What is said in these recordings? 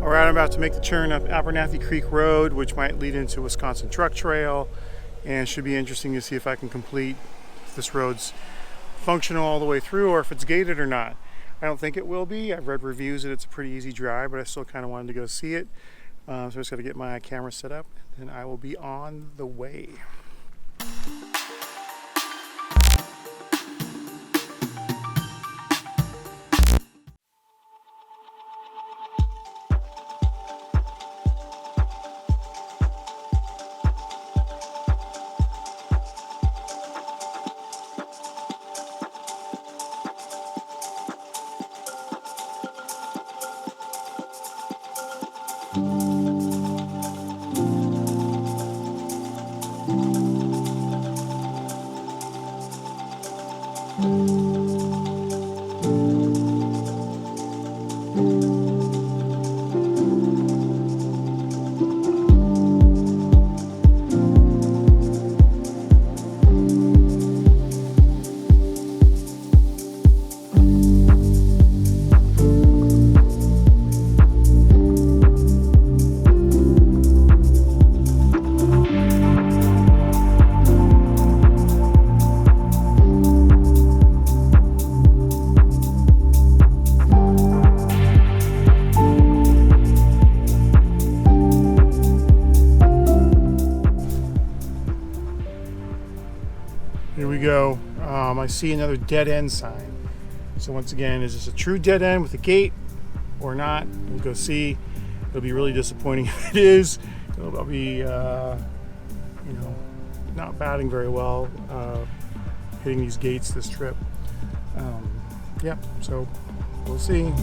All right, I'm about to make the turn up Abernathy Creek Road, which might lead into Wisconsin Truck Trail, and should be interesting to see if I can complete, if this road's functional all the way through or if it's gated or not. I don't think it will be. I've read reviews that it's a pretty easy drive, but I still kind of wanted to go see it. So I just got to get my camera set up and I will be on the way. Here we go. I see another dead end sign. So once again, is this a true dead end with a gate or not? We'll go see. It'll be really disappointing if it is. I'll be, not batting very well hitting these gates this trip. Yep, so we'll see.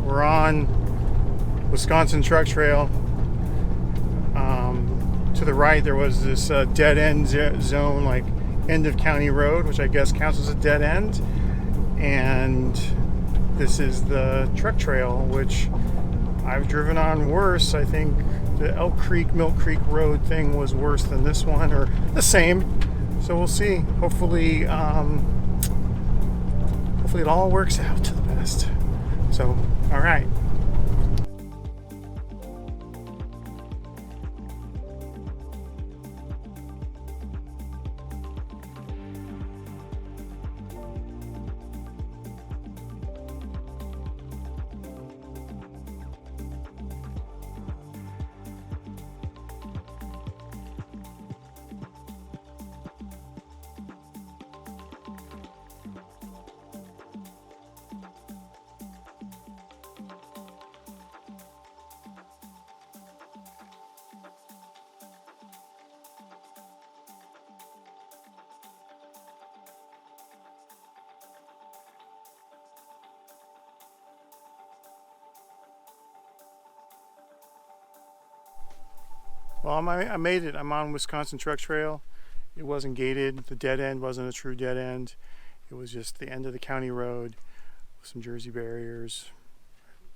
We're on Wisconsin Truck Trail. To the right there was this dead end zone, like end of county road, which I guess counts as a dead end, and this is the truck trail, which I've driven on worse. I think the Milk Creek Road thing was worse than this one, or the same, so we'll see. Hopefully it all works out to the best. So, all right. Well, I made it. I'm on Wisconsin Truck Trail. It wasn't gated. The dead end wasn't a true dead end. It was just the end of the county road with some Jersey barriers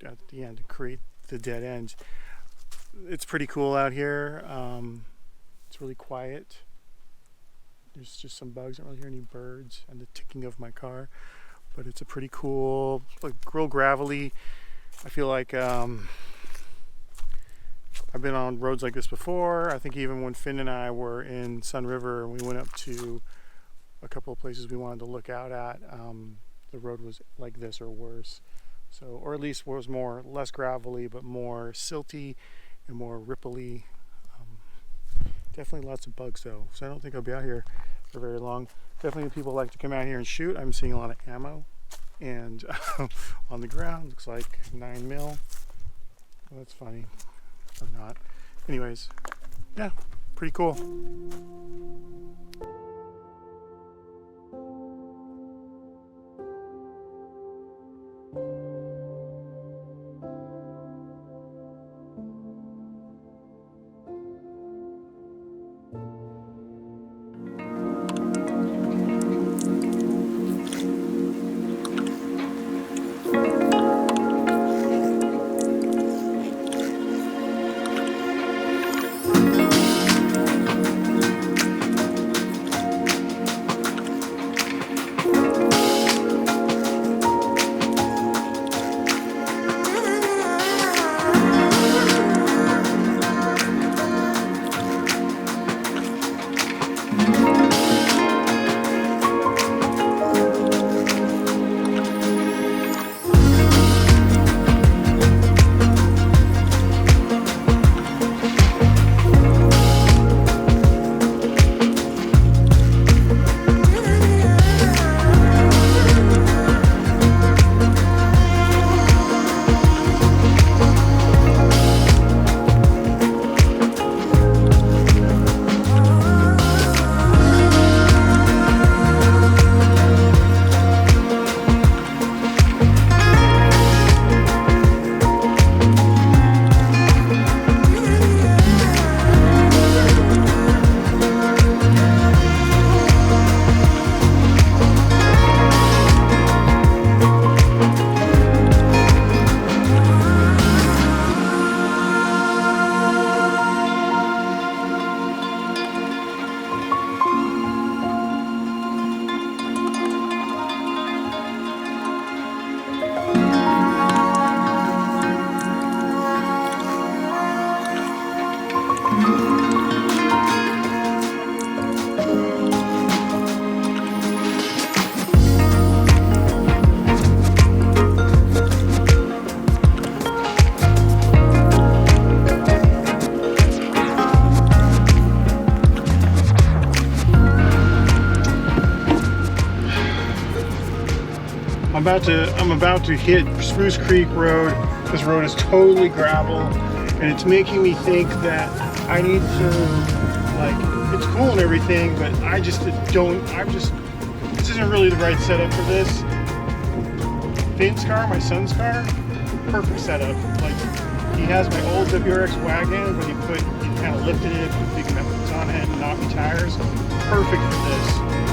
at the end to create the dead end. It's pretty cool out here. It's really quiet. There's just some bugs. I don't really hear any birds and the ticking of my car. But it's a pretty cool, like real gravelly. I feel like I've I've been on roads like this before. I think even when Finn and I were in Sun River and we went up to a couple of places we wanted to look out at, the road was like this or worse. So, or at least was less gravelly, but more silty and more ripply. Definitely lots of bugs though, so I don't think I'll be out here for very long. Definitely people like to come out here and shoot. I'm seeing a lot of ammo, and on the ground looks like 9mm. Well, that's funny, or not. Anyways, yeah, pretty cool. I'm about to hit Spruce Creek Road. This road is totally gravel, and it's making me think that I need to, like, it's cool and everything, but this isn't really the right setup for this. Finn's car, my son's car, perfect setup. Like, he has my old WRX wagon, but he kind of lifted it, put big metals on it, and knocky tires. Perfect for this.